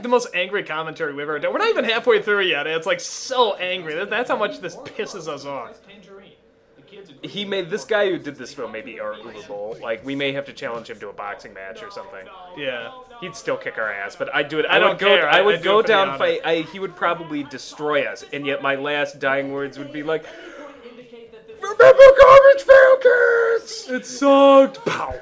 The most angry commentary we've ever done. We're not even halfway through yet. It's like so angry. That's how much this pisses us off. This guy who did this film may be irremovable. Like, we may have to challenge him to a boxing match or something. Yeah. He'd still kick our ass, but I'd do it. I don't care. I would go do it for the down honor. fight. He would probably destroy us, and yet my last dying words would be like, "Remember Garbage Pail Kids? It sucked." Pow.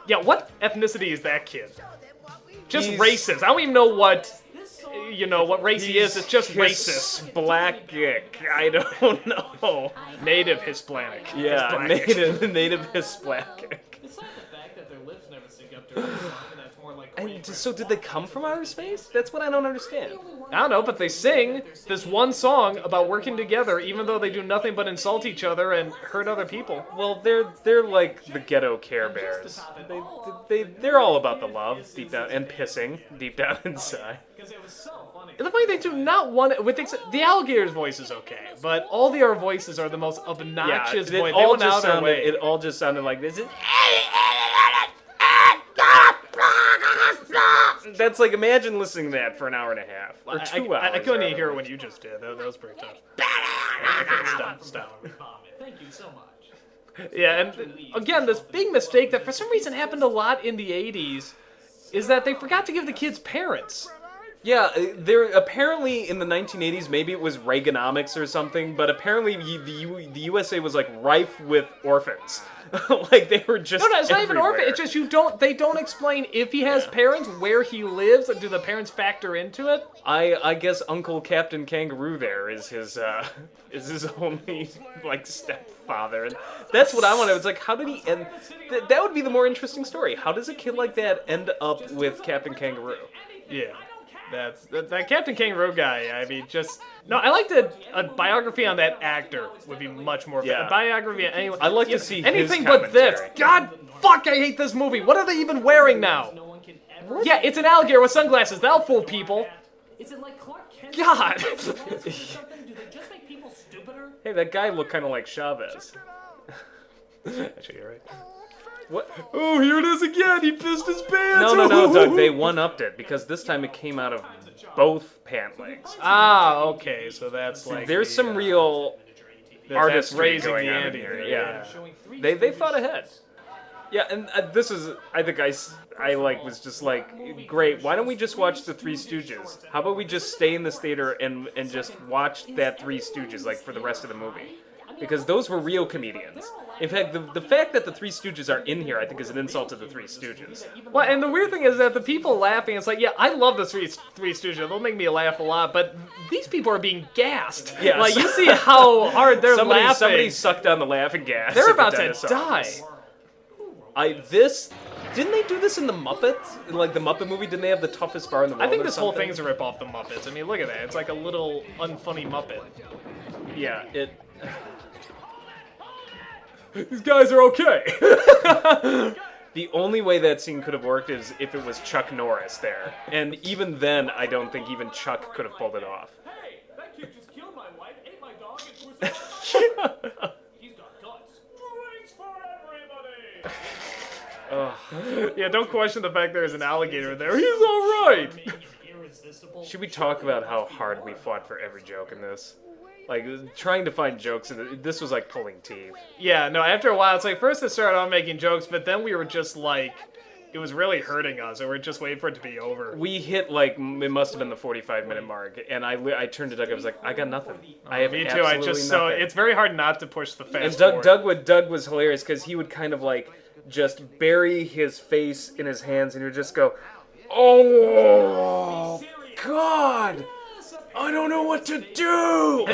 Yeah, what ethnicity is that kid? Just He's- racist. I don't even know what race he is. It's just racist. Hispanic. I don't know. Native Hispanic. Yeah, Hispanic. native Hispanic. It's not the fact that their lips never sync up during the song, and that's more like. So did they come from outer space? That's what I don't understand. I don't know, but they sing this one song about working together, even though they do nothing but insult each other and hurt other people. Well, they're like the ghetto Care Bears. They're all about the love deep down and pissing deep down inside. Because it was so funny. The funny they do not want with the alligator's voice is okay, but all the other voices are the most obnoxious voice. They went out of their way. It all just sounded like this. That's like, imagine listening to that for an hour and a half or 2 hours. I couldn't even hear it when you just did. That was pretty tough. Okay, stop. Thank you so much. Yeah, and again, this big mistake that for some reason happened a lot in the 80s is that they forgot to give the kids parents. Yeah, there apparently in the 1980s, maybe it was Reaganomics or something, but apparently the USA was like rife with orphans. Like they were just No, it's not even everywhere. orphan. It's just they don't explain if he has parents, where he lives, or do the parents factor into it? I guess Uncle Captain Kangaroo there is his only like stepfather, and that's what I wanted. It's like, how did he end? That would be the more interesting story. How does a kid like that end up with Captain Kangaroo? Yeah. That Captain Kangaroo guy. I mean, I like a biography on that actor would be much more. Yeah. A biography on anyone. I'd like to see anything his but this. commentary. God, fuck! I hate this movie. What are they even wearing now? Yeah, it's an alligator with sunglasses. That'll fool people. Is it like Clark Kent? God. Do they just make people stupider? Hey, that guy looked kind of like Chavez. Actually, you're right. What? Oh, here it is again. He pissed his pants. No, Doug. They one-upped it because this time it came out of both pant legs. Ah, okay. So that's like There's some real artistry raising going the on ante. here. Yeah, they thought ahead. Yeah, and this is, I think I was just like, great, why don't we just watch the Three Stooges? How about we just stay in this theater and just watch that Three Stooges, like, for the rest of the movie? Because those were real comedians. In fact, the fact that the Three Stooges are in here, I think, is an insult to the Three Stooges. Well, and the weird thing is that the people laughing, it's like, yeah, I love the Three Stooges. They'll make me laugh a lot, but these people are being gassed. Yeah, like, you see how hard they're laughing. Somebody sucked on the laughing gas. They're at the about to dentist's die. office. Didn't they do this in the Muppet? Like the Muppet movie, didn't they have the toughest bar in the world? I think or this whole something? thing's a rip off the Muppets. I mean, look at that. It's like a little unfunny Muppet. Yeah, it. These guys are okay. The only way that scene could have worked is if it was Chuck Norris there, and even then, I don't think even Chuck could have pulled it off. Hey, that kid just killed my wife, ate my dog, and twisted. He's got guts. Drinks for everybody. Yeah, don't question the fact there's an alligator there. He's all right. Irresistible. Should we talk about how hard we fought for every joke in this? Like, trying to find jokes, and this was like pulling teeth. Yeah, no, after a while, it's like, first it started off making jokes, but then we were just like, it was really hurting us, and we're just waiting for it to be over. We hit, like, it must have been the 45-minute mark, and I turned to Doug, I was like, I got nothing. I have Me too, absolutely nothing. it's very hard not to push the And fast Doug, forward. Doug was hilarious, because he would kind of, like, just bury his face in his hands, and he would just go, oh, God! I don't know what to do!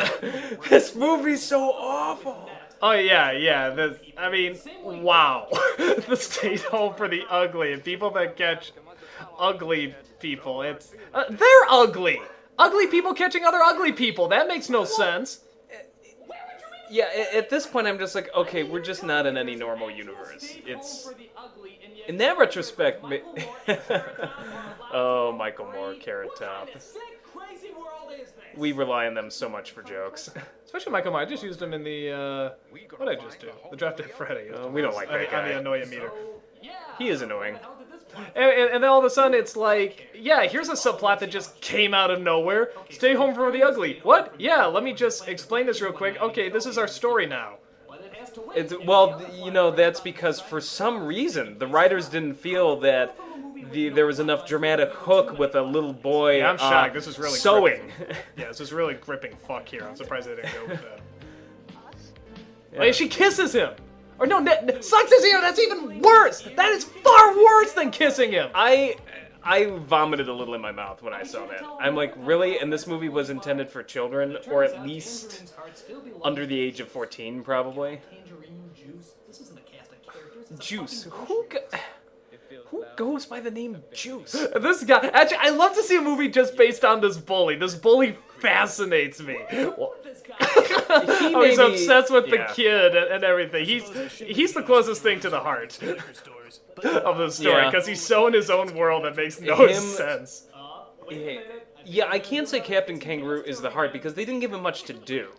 This movie's so awful! Oh, yeah, I mean, wow. The state home for the ugly, and people that catch ugly people, they're ugly! Ugly people catching other ugly people, that makes no sense. Yeah, at this point I'm just like, okay, we're just not in any normal universe. It's... In that retrospect... Oh, Michael Moore, Carrot Top. We rely on them so much for jokes. Especially Michael Myers. I just used him in the, what did I just do? The Draft Day Freddy. We don't like that guy. On the annoying meter. He is annoying. And then all of a sudden it's like, yeah, here's a subplot that just came out of nowhere. Stay home for the ugly. What? Yeah, let me just explain this real quick. Okay, this is our story now. That's because for some reason the writers didn't feel that there was enough dramatic hook with a little boy. Yeah, I'm shocked. This is really sewing. Yeah, this is really gripping fuck here. I'm surprised they didn't go with that. Yeah. Wait, she kisses him. Or no, sucks his ear. That's even worse. That is far worse than kissing him. I vomited a little in my mouth when I saw that. I'm like, really? And this movie was intended for children, or at least under the age of 14, probably. Juice. Who goes by the name Juice? This guy. Actually, I love to see a movie just based on this bully. This bully fascinates me. He's obsessed with the kid and everything. He's the closest thing to the heart of the story because he's so in his own world that makes no sense. Yeah, I can't say Captain Kangaroo is the heart because they didn't give him much to do.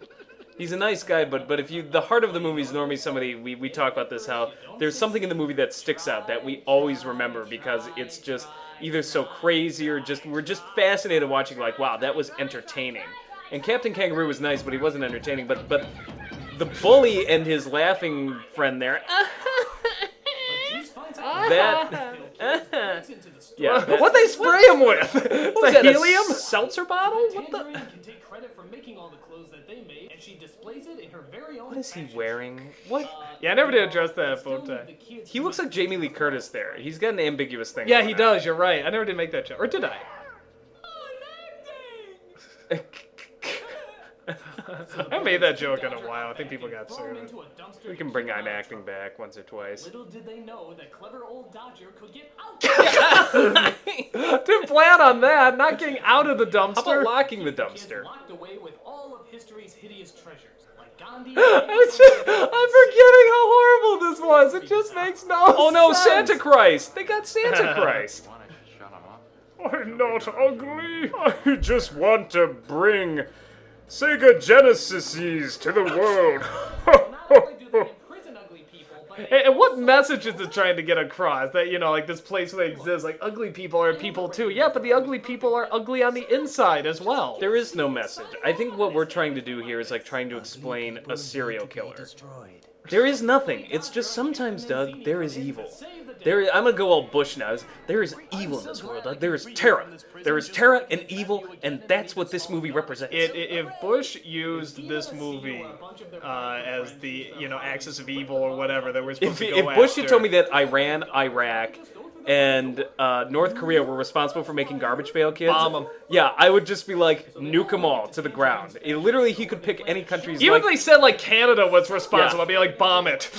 He's a nice guy, but if the heart of the movie is normally somebody, we talk about this, how there's something in the movie that sticks out that we always remember because it's just either so crazy or we're just fascinated watching, like, wow, that was entertaining. And Captain Kangaroo was nice, but he wasn't entertaining. But the bully and his laughing friend there, what they spray him with? What was that, helium? A seltzer bottle? What the? What is he wearing? What? Yeah, I never did address that bow tie. He looks like Jamie Lee Curtis there. He's got an ambiguous thing. Yeah, he does. You're right. I never did make that joke. Or did I? I made that joke in a while. I think people got sick of it. We can bring I'm acting back once or twice. Little did they know that clever old Dodger could get out. Didn't plan on that. Not getting out of the dumpster. How about locking the dumpster? Locked away with all of history's hideous treasures, like Gandhi. I'm forgetting how horrible this was. It just makes no sense. Oh no, Santa Christ! They got Santa Christ. I'm not ugly. I just want to bring Sega Genesises to the world. And what message is it trying to get across? That, like this place where they exist, like ugly people are people too. Yeah, but the ugly people are ugly on the inside as well. There is no message. I think what we're trying to do here is like trying to explain a serial killer. There is nothing. It's just sometimes, Doug, there is evil. I'm gonna go all Bush now. There is evil in this world, Doug. There is terror. There is terror and evil, and that's what this movie represents. If Bush used this movie as the axis of evil or whatever that we're supposed to go after. If Bush had told me that Iran, Iraq, and North Korea were responsible for making garbage pail kids, bomb them. Yeah, I would just be like, nuke them all to the ground. Literally, he could pick any countries. Even if they said like Canada was responsible, I'd be like, bomb it.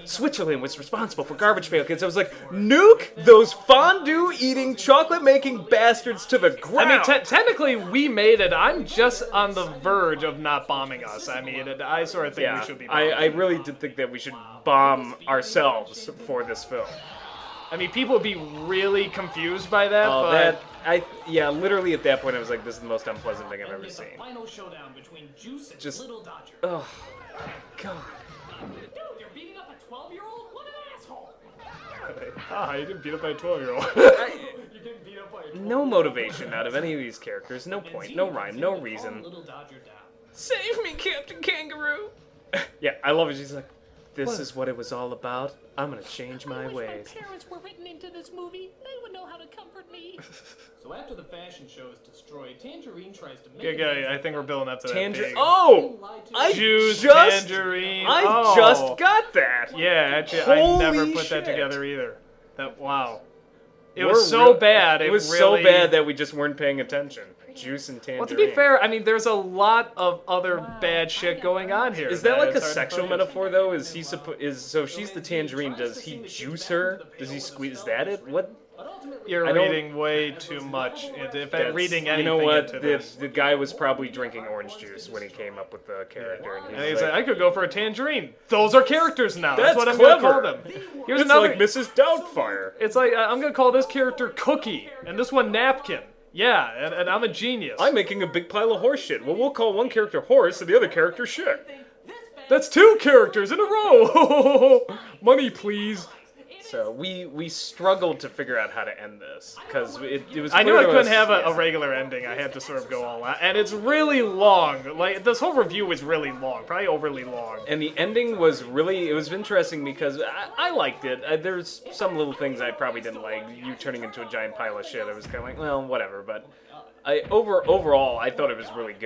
Switzerland was responsible for garbage pail kids. I was like, nuke those fondue-eating, chocolate-making bastards to the ground. I mean, technically, we made it. I'm just on the verge of not bombing us. I mean, I sort of think we should be bombing. I really did think that we should bomb ourselves for this film. I mean, people would be really confused by that, literally at that point I was like, this is the most unpleasant thing I've ever seen. Final showdown between Juice and Just, Little Dodger. Oh, God. Dude, you're beating up a 12-year-old? What an asshole! You didn't beat up by a 12-year-old. You didn't beat up by a 12-year-old. No motivation out of any of these characters. No point, no rhyme, no reason. Little Dodger down. Save me, Captain Kangaroo! Yeah, I love it. She's like, this is what it was all about. I'm gonna change my ways. If my parents were written into this movie, they would know how to comfort me. So after the fashion show is destroyed, Tangerine tries to make I think we're building up to that. Tangerine. Oh! Tangerine. I just got that. Yeah, actually, Holy I never put shit. that together either. Wow. It was so bad. It was so bad that we just weren't paying attention. Juice and Tangerine. Well, to be fair, I mean, there's a lot of other bad shit going on here. Is that like a sexual metaphor, though? Is he so if she's the tangerine, does he juice her? Does he squeeze? Is that it? What? You're reading way too much. If I'm reading anything, you know what? Into this. The guy was probably drinking orange juice when he came up with the character. And he's like, I could go for a tangerine. Those are characters now. That's what I'm clever. going to call them. Here's it's another, like Mrs. Doubtfire. It's like, I'm going to call this character Cookie, and this one Napkin. Yeah, and I'm a genius. I'm making a big pile of horse shit. Well, we'll call one character horse and the other character shit. That's 2 characters in a row. Money, please. So we struggled to figure out how to end this because it was. I knew clear I to couldn't us- have a regular ending. I had to sort of go all out, and it's really long. Like this whole review was really long, probably overly long. And the ending was really, it was interesting because I liked it. There's some little things I probably didn't like. You turning into a giant pile of shit. I was kind of like, well, whatever. But overall, I thought it was really good.